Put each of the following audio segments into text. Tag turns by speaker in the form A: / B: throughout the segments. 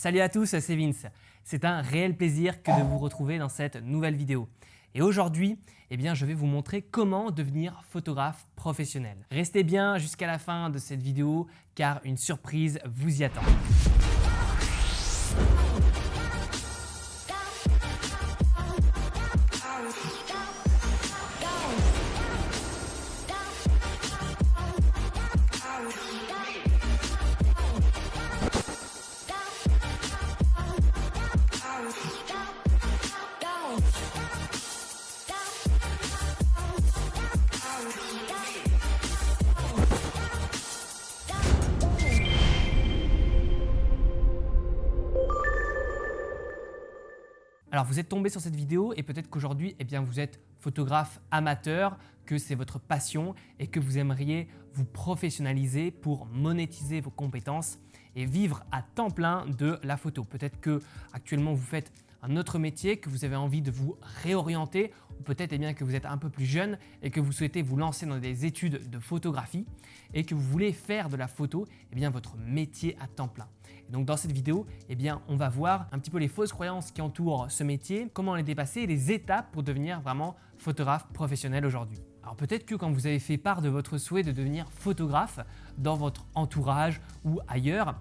A: Salut à tous, c'est Vince. C'est un réel plaisir que de vous retrouver dans cette nouvelle vidéo. Et aujourd'hui, je vais vous montrer comment devenir photographe professionnel. Restez bien jusqu'à la fin de cette vidéo car une surprise vous y attend. Alors vous êtes tombé sur cette vidéo et peut-être qu'aujourd'hui vous êtes photographe amateur, que c'est votre passion et que vous aimeriez vous professionnaliser pour monétiser vos compétences et vivre à temps plein de la photo. Peut-être que actuellement vous faites un autre métier, que vous avez envie de vous réorienter ou peut-être que vous êtes un peu plus jeune et que vous souhaitez vous lancer dans des études de photographie et que vous voulez faire de la photo votre métier à temps plein. Et donc dans cette vidéo, on va voir un petit peu les fausses croyances qui entourent ce métier, comment les dépasser et les étapes pour devenir vraiment photographe professionnel aujourd'hui. Alors peut-être que quand vous avez fait part de votre souhait de devenir photographe dans votre entourage ou ailleurs,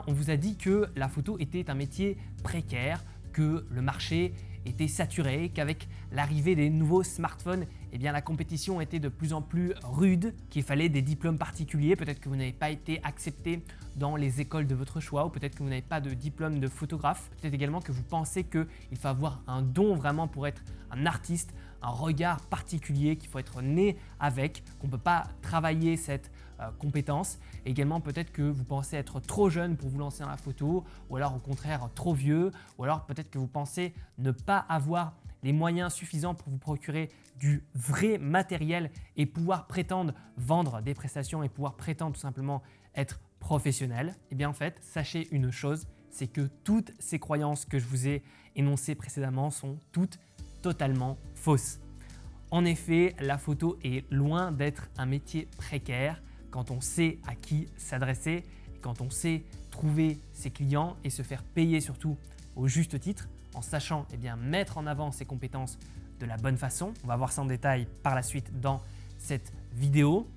A: on vous a dit que la photo était un métier précaire, que le marché était saturé, qu'avec l'arrivée des nouveaux smartphones, la compétition était de plus en plus rude, qu'il fallait des diplômes particuliers, peut-être que vous n'avez pas été accepté dans les écoles de votre choix ou peut-être que vous n'avez pas de diplôme de photographe, peut-être également que vous pensez qu'il faut avoir un don vraiment pour être un artiste, un regard particulier, qu'il faut être né avec, qu'on ne peut pas travailler cette compétence. Et également peut-être que vous pensez être trop jeune pour vous lancer dans la photo ou alors au contraire trop vieux ou alors peut-être que vous pensez ne pas avoir les moyens suffisants pour vous procurer du vrai matériel et pouvoir prétendre vendre des prestations et pouvoir prétendre tout simplement être professionnel. En fait, sachez une chose, c'est que toutes ces croyances que je vous ai énoncées précédemment sont toutes totalement fausses. En effet, la photo est loin d'être un métier précaire quand on sait à qui s'adresser et quand on sait trouver ses clients et se faire payer surtout au juste titre en sachant mettre en avant ses compétences de la bonne façon. On va voir ça en détail par la suite dans cette vidéo.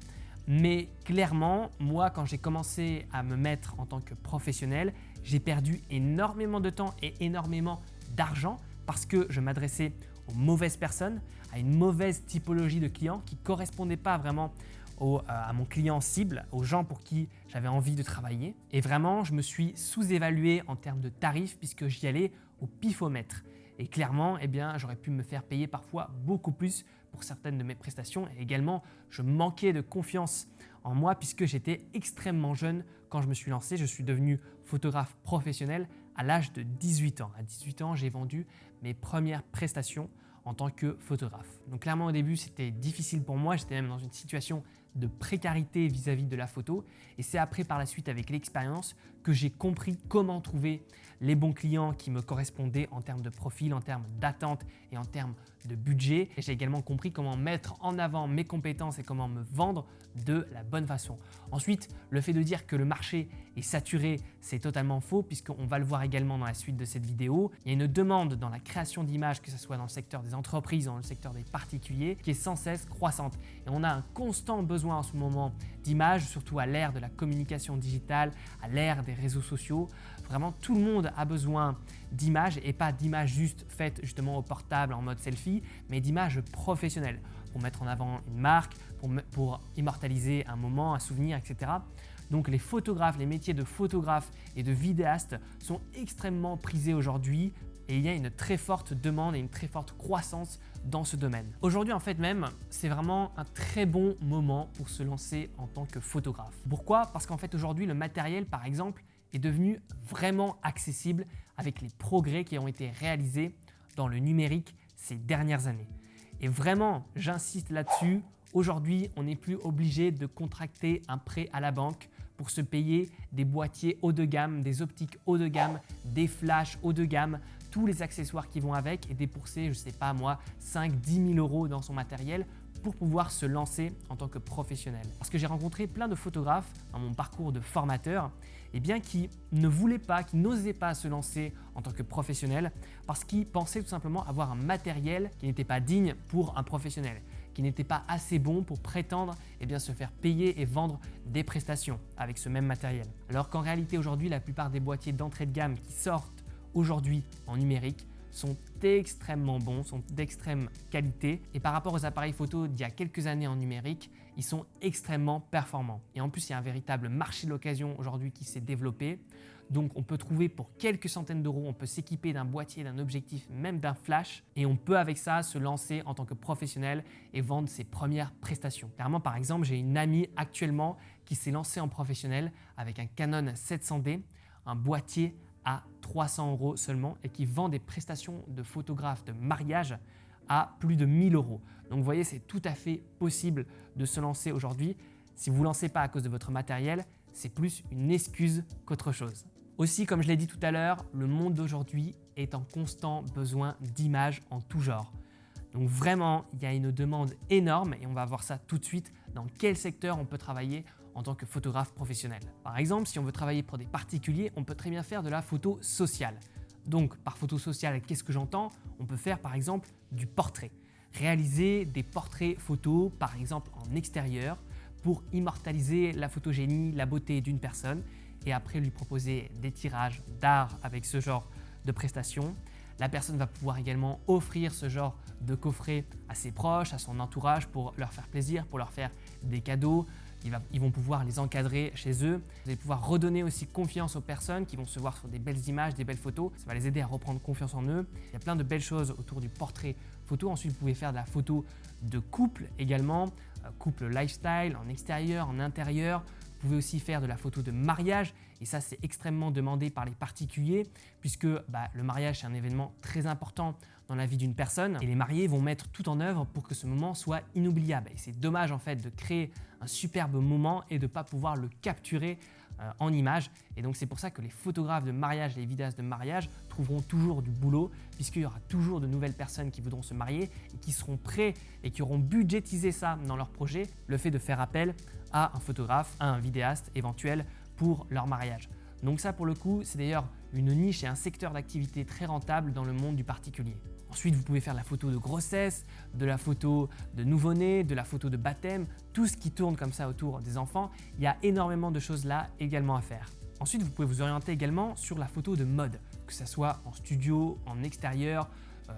A: Mais clairement, moi, quand j'ai commencé à me mettre en tant que professionnel, j'ai perdu énormément de temps et énormément d'argent parce que je m'adressais aux mauvaises personnes, à une mauvaise typologie de clients qui ne correspondait pas vraiment à mon client cible, aux gens pour qui j'avais envie de travailler. Et vraiment, je me suis sous-évalué en termes de tarifs puisque j'y allais au pifomètre. Et clairement, j'aurais pu me faire payer parfois beaucoup plus pour certaines de mes prestations. Et également, je manquais de confiance en moi puisque j'étais extrêmement jeune quand je me suis lancé. Je suis devenu photographe professionnel à l'âge de 18 ans. À 18 ans, j'ai vendu mes premières prestations en tant que photographe. Donc clairement au début c'était difficile pour moi, j'étais même dans une situation de précarité vis-à-vis de la photo et c'est après par la suite avec l'expérience que j'ai compris comment trouver les bons clients qui me correspondaient en termes de profil, en termes d'attente et en termes de budget. Et j'ai également compris comment mettre en avant mes compétences et comment me vendre de la bonne façon. Ensuite, le fait de dire que le marché est saturé, c'est totalement faux puisqu'on va le voir également dans la suite de cette vidéo. Il y a une demande dans la création d'images, que ce soit dans le secteur des entreprises, dans le secteur des particuliers, qui est sans cesse croissante. Et on a un constant besoin en ce moment d'images, surtout à l'ère de la communication digitale, à l'ère des réseaux sociaux. Vraiment, tout le monde a besoin d'images et pas d'images juste faites justement au portable en mode selfie, mais d'images professionnelles pour mettre en avant une marque, pour immortaliser un moment, un souvenir, etc. Donc les photographes, les métiers de photographe et de vidéaste sont extrêmement prisés aujourd'hui et il y a une très forte demande et une très forte croissance dans ce domaine. Aujourd'hui en fait même, c'est vraiment un très bon moment pour se lancer en tant que photographe. Pourquoi ? Parce qu'en fait aujourd'hui le matériel par exemple est devenu vraiment accessible avec les progrès qui ont été réalisés dans le numérique ces dernières années. Et vraiment, j'insiste là-dessus, aujourd'hui, on n'est plus obligé de contracter un prêt à la banque pour se payer des boîtiers haut de gamme, des optiques haut de gamme, des flashs haut de gamme, tous les accessoires qui vont avec et débourser, je ne sais pas moi, 5-10 000 € dans son matériel pour pouvoir se lancer en tant que professionnel. Parce que j'ai rencontré plein de photographes dans mon parcours de formateur eh bien, qui ne voulaient pas, qui n'osaient pas se lancer en tant que professionnel parce qu'ils pensaient tout simplement avoir un matériel qui n'était pas digne pour un professionnel, qui n'était pas assez bon pour prétendre se faire payer et vendre des prestations avec ce même matériel. Alors qu'en réalité aujourd'hui, la plupart des boîtiers d'entrée de gamme qui sortent aujourd'hui en numérique sont extrêmement bons, sont d'extrême qualité et par rapport aux appareils photo d'il y a quelques années en numérique, ils sont extrêmement performants. Et en plus, il y a un véritable marché de l'occasion aujourd'hui qui s'est développé. Donc on peut trouver pour quelques centaines d'euros, on peut s'équiper d'un boîtier, d'un objectif, même d'un flash et on peut avec ça se lancer en tant que professionnel et vendre ses premières prestations. Clairement, par exemple, j'ai une amie actuellement qui s'est lancée en professionnel avec un Canon 700D, un boîtier à 300 € seulement et qui vend des prestations de photographe de mariage à plus de 1000 €. Donc vous voyez, c'est tout à fait possible de se lancer aujourd'hui. Si vous ne vous lancez pas à cause de votre matériel, c'est plus une excuse qu'autre chose. Aussi, comme je l'ai dit tout à l'heure, le monde d'aujourd'hui est en constant besoin d'images en tout genre. Donc vraiment, il y a une demande énorme et on va voir ça tout de suite dans quel secteur on peut travailler en tant que photographe professionnel. Par exemple, si on veut travailler pour des particuliers, on peut très bien faire de la photo sociale. Donc par photo sociale, qu'est-ce que j'entends? On peut faire par exemple du portrait. Réaliser des portraits photos, par exemple en extérieur, pour immortaliser la photogénie, la beauté d'une personne et après lui proposer des tirages d'art avec ce genre de prestations. La personne va pouvoir également offrir ce genre de coffret à ses proches, à son entourage pour leur faire plaisir, pour leur faire des cadeaux. Ils vont pouvoir les encadrer chez eux. Vous allez pouvoir redonner aussi confiance aux personnes qui vont se voir sur des belles images, des belles photos. Ça va les aider à reprendre confiance en eux. Il y a plein de belles choses autour du portrait photo. Ensuite, vous pouvez faire de la photo de couple également, couple lifestyle, en extérieur, en intérieur. Vous pouvez aussi faire de la photo de mariage et ça c'est extrêmement demandé par les particuliers puisque le mariage c'est un événement très important dans la vie d'une personne et les mariés vont mettre tout en œuvre pour que ce moment soit inoubliable. Et c'est dommage en fait de créer un superbe moment et de ne pas pouvoir le capturer en image. Et donc c'est pour ça que les photographes de mariage, les vidéastes de mariage trouveront toujours du boulot puisqu'il y aura toujours de nouvelles personnes qui voudront se marier et qui seront prêts et qui auront budgétisé ça dans leur projet, le fait de faire appel à un photographe, à un vidéaste éventuel pour leur mariage. Donc ça pour le coup, c'est d'ailleurs une niche et un secteur d'activité très rentable dans le monde du particulier. Ensuite, vous pouvez faire de la photo de grossesse, de la photo de nouveau-né, de la photo de baptême, tout ce qui tourne comme ça autour des enfants. Il y a énormément de choses là également à faire. Ensuite, vous pouvez vous orienter également sur la photo de mode, que ce soit en studio, en extérieur,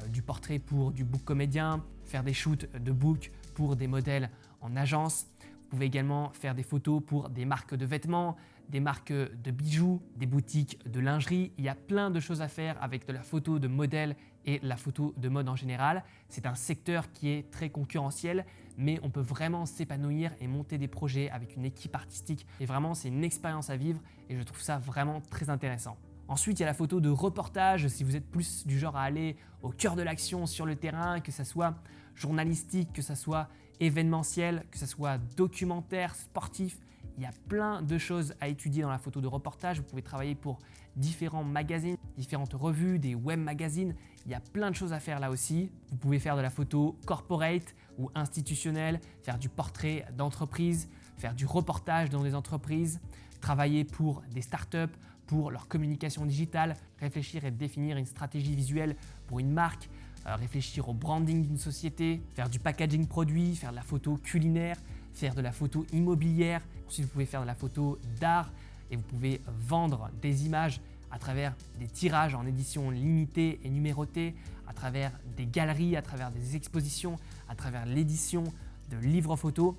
A: du portrait pour du book comédien, faire des shoots de book pour des modèles en agence. Vous pouvez également faire des photos pour des marques de vêtements, des marques de bijoux, des boutiques de lingerie. Il y a plein de choses à faire avec de la photo de modèle et la photo de mode en général. C'est un secteur qui est très concurrentiel, mais on peut vraiment s'épanouir et monter des projets avec une équipe artistique. Et vraiment, c'est une expérience à vivre et je trouve ça vraiment très intéressant. Ensuite, il y a la photo de reportage, si vous êtes plus du genre à aller au cœur de l'action sur le terrain, que ça soit journalistique, que ça soit événementiel, que ça soit documentaire, sportif. Il y a plein de choses à étudier dans la photo de reportage. Vous pouvez travailler pour différents magazines, différentes revues, des web magazines. Il y a plein de choses à faire là aussi. Vous pouvez faire de la photo corporate ou institutionnelle, faire du portrait d'entreprise, faire du reportage dans des entreprises, travailler pour des startups, pour leur communication digitale, réfléchir et définir une stratégie visuelle pour une marque, réfléchir au branding d'une société, faire du packaging produit, faire de la photo culinaire, faire de la photo immobilière. Ensuite, vous pouvez faire de la photo d'art et vous pouvez vendre des images à travers des tirages en édition limitée et numérotée, à travers des galeries, à travers des expositions, à travers l'édition de livres photos.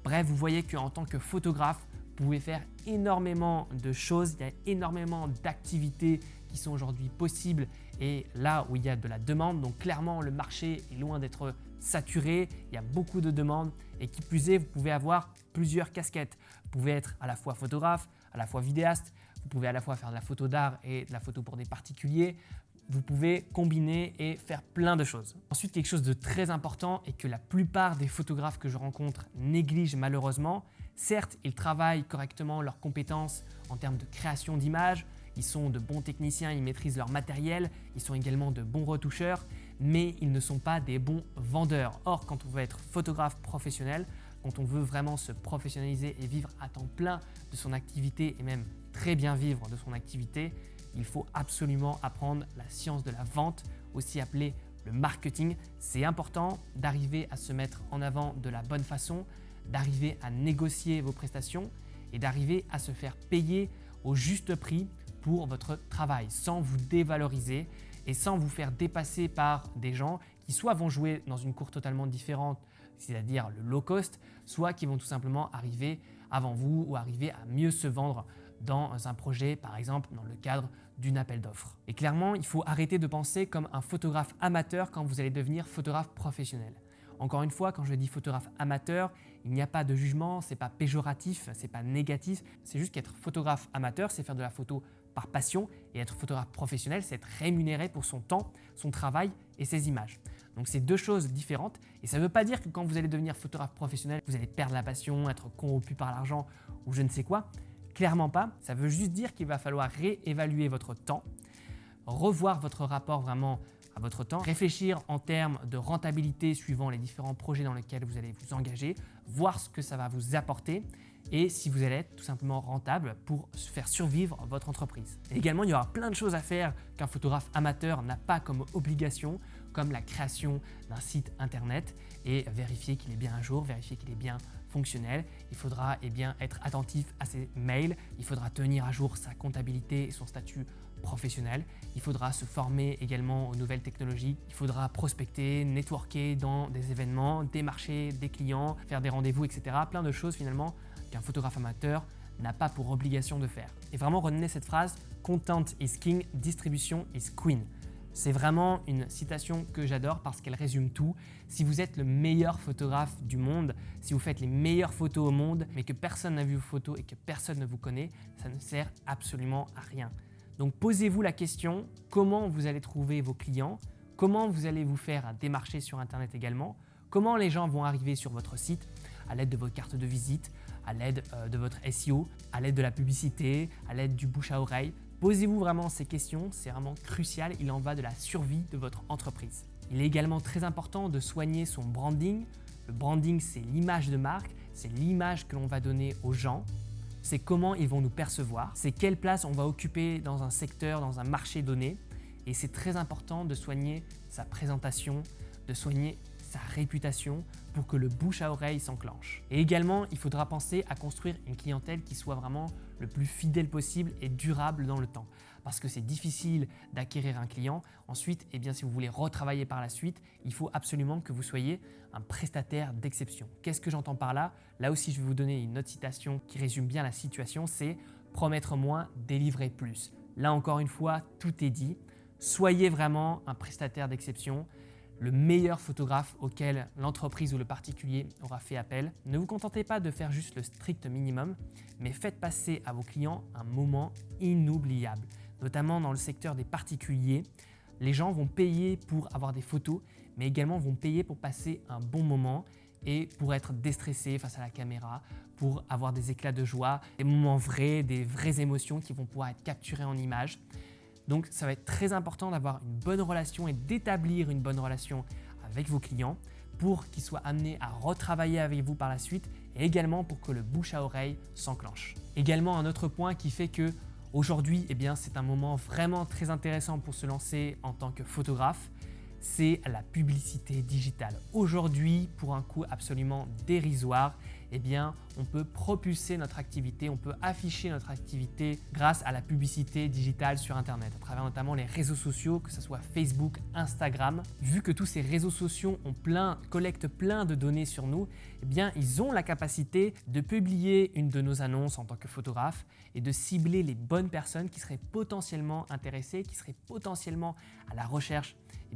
A: Bref, vous voyez qu'en tant que photographe, vous pouvez faire énormément de choses, il y a énormément d'activités qui sont aujourd'hui possibles et là où il y a de la demande. Donc clairement, le marché est loin d'être saturé, il y a beaucoup de demandes et qui plus est, vous pouvez avoir plusieurs casquettes. Vous pouvez être à la fois photographe, à la fois vidéaste, vous pouvez à la fois faire de la photo d'art et de la photo pour des particuliers. Vous pouvez combiner et faire plein de choses. Ensuite, quelque chose de très important et que la plupart des photographes que je rencontre négligent malheureusement. Certes, ils travaillent correctement leurs compétences en termes de création d'images, ils sont de bons techniciens, ils maîtrisent leur matériel, ils sont également de bons retoucheurs, mais ils ne sont pas des bons vendeurs. Or, quand on veut être photographe professionnel, quand on veut vraiment se professionnaliser et vivre à temps plein de son activité et même très bien vivre de son activité, il faut absolument apprendre la science de la vente, aussi appelée le marketing. C'est important d'arriver à se mettre en avant de la bonne façon, d'arriver à négocier vos prestations et d'arriver à se faire payer au juste prix pour votre travail sans vous dévaloriser et sans vous faire dépasser par des gens qui soit vont jouer dans une cour totalement différente, c'est-à-dire le low cost, soit qui vont tout simplement arriver avant vous ou arriver à mieux se vendre dans un projet, par exemple dans le cadre d'une appel d'offres. Et clairement, il faut arrêter de penser comme un photographe amateur quand vous allez devenir photographe professionnel. Encore une fois, quand je dis photographe amateur, il n'y a pas de jugement, c'est pas péjoratif, c'est pas négatif, c'est juste qu'être photographe amateur, c'est faire de la photo par passion et être photographe professionnel, c'est être rémunéré pour son temps, son travail et ses images. Donc c'est deux choses différentes et ça ne veut pas dire que quand vous allez devenir photographe professionnel, vous allez perdre la passion, être corrompu par l'argent ou je ne sais quoi. Clairement pas, ça veut juste dire qu'il va falloir réévaluer votre temps, revoir votre rapport vraiment à votre temps, réfléchir en termes de rentabilité suivant les différents projets dans lesquels vous allez vous engager, voir ce que ça va vous apporter et si vous allez être tout simplement rentable pour faire survivre votre entreprise. Et également, il y aura plein de choses à faire qu'un photographe amateur n'a pas comme obligation, comme la création d'un site internet et vérifier qu'il est bien à jour, vérifier qu'il est bien fonctionnel. Il faudra être attentif à ses mails, il faudra tenir à jour sa comptabilité et son statut professionnel. Il faudra se former également aux nouvelles technologies. Il faudra prospecter, networker dans des événements, démarcher des clients, faire des rendez-vous, etc. Plein de choses finalement qu'un photographe amateur n'a pas pour obligation de faire. Et vraiment retenez cette phrase, content is king, distribution is queen. C'est vraiment une citation que j'adore parce qu'elle résume tout. Si vous êtes le meilleur photographe du monde, si vous faites les meilleures photos au monde, mais que personne n'a vu vos photos et que personne ne vous connaît, ça ne sert absolument à rien. Donc posez-vous la question, comment vous allez trouver vos clients, comment vous allez vous faire démarcher sur Internet également, comment les gens vont arriver sur votre site à l'aide de votre carte de visite, à l'aide de votre SEO, à l'aide de la publicité, à l'aide du bouche à oreille. Posez-vous vraiment ces questions, c'est vraiment crucial, il en va de la survie de votre entreprise. Il est également très important de soigner son branding. Le branding, c'est l'image de marque, c'est l'image que l'on va donner aux gens, c'est comment ils vont nous percevoir, c'est quelle place on va occuper dans un secteur, dans un marché donné. Et c'est très important de soigner sa présentation, de soigner sa réputation pour que le bouche à oreille s'enclenche. Et également, il faudra penser à construire une clientèle qui soit vraiment le plus fidèle possible et durable dans le temps. Parce que c'est difficile d'acquérir un client. Ensuite, si vous voulez retravailler par la suite, il faut absolument que vous soyez un prestataire d'exception. Qu'est-ce que j'entends par là? Là aussi, je vais vous donner une autre citation qui résume bien la situation, c'est « promettre moins, délivrer plus ». Là encore une fois, tout est dit. Soyez vraiment un prestataire d'exception, le meilleur photographe auquel l'entreprise ou le particulier aura fait appel. Ne vous contentez pas de faire juste le strict minimum, mais faites passer à vos clients un moment inoubliable. Notamment dans le secteur des particuliers, les gens vont payer pour avoir des photos, mais également vont payer pour passer un bon moment et pour être déstressés face à la caméra, pour avoir des éclats de joie, des moments vrais, des vraies émotions qui vont pouvoir être capturées en images. Donc ça va être très important d'avoir une bonne relation et d'établir une bonne relation avec vos clients pour qu'ils soient amenés à retravailler avec vous par la suite et également pour que le bouche à oreille s'enclenche. Également un autre point qui fait que aujourd'hui, c'est un moment vraiment très intéressant pour se lancer en tant que photographe, c'est la publicité digitale. Aujourd'hui, pour un coût absolument dérisoire, on peut propulser notre activité, on peut afficher notre activité grâce à la publicité digitale sur Internet, à travers notamment les réseaux sociaux, que ce soit Facebook, Instagram. Vu que tous ces réseaux sociaux collectent plein de données sur nous, ils ont la capacité de publier une de nos annonces en tant que photographe et de cibler les bonnes personnes qui seraient potentiellement intéressées, qui seraient potentiellement à la recherche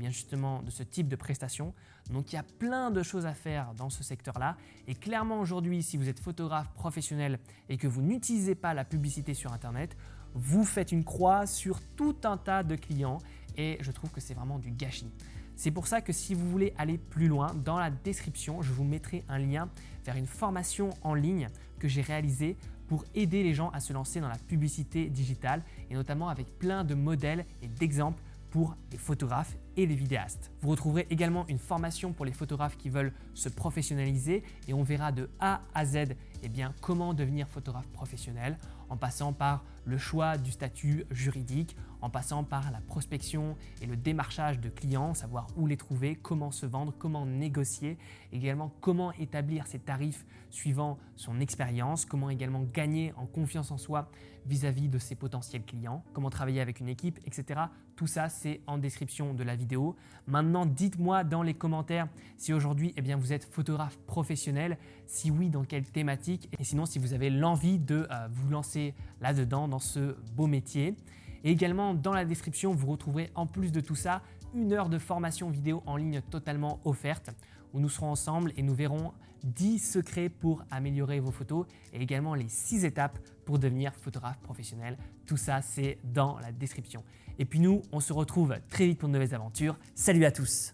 A: justement de ce type de prestations. Donc il y a plein de choses à faire dans ce secteur-là et clairement aujourd'hui, si vous êtes photographe professionnel et que vous n'utilisez pas la publicité sur Internet, vous faites une croix sur tout un tas de clients et je trouve que c'est vraiment du gâchis. C'est pour ça que si vous voulez aller plus loin, dans la description, je vous mettrai un lien vers une formation en ligne que j'ai réalisée pour aider les gens à se lancer dans la publicité digitale et notamment avec plein de modèles et d'exemples pour les photographes et les vidéastes. Vous retrouverez également une formation pour les photographes qui veulent se professionnaliser et on verra de A à Z comment devenir photographe professionnel en passant par le choix du statut juridique, en passant par la prospection et le démarchage de clients, savoir où les trouver, comment se vendre, comment négocier, également comment établir ses tarifs suivant son expérience, comment également gagner en confiance en soi vis-à-vis de ses potentiels clients, comment travailler avec une équipe, etc. Tout ça, c'est en description de la vidéo. Maintenant, dites-moi dans les commentaires si aujourd'hui vous êtes photographe professionnel, si oui, dans quelle thématique, et sinon si vous avez l'envie de vous lancer là-dedans dans ce beau métier. Et également dans la description, vous retrouverez en plus de tout ça 1 heure de formation vidéo en ligne totalement offerte où nous serons ensemble et nous verrons 10 secrets pour améliorer vos photos et également les 6 étapes pour devenir photographe professionnel. Tout ça, c'est dans la description. Et puis nous, on se retrouve très vite pour de nouvelles aventures. Salut à tous!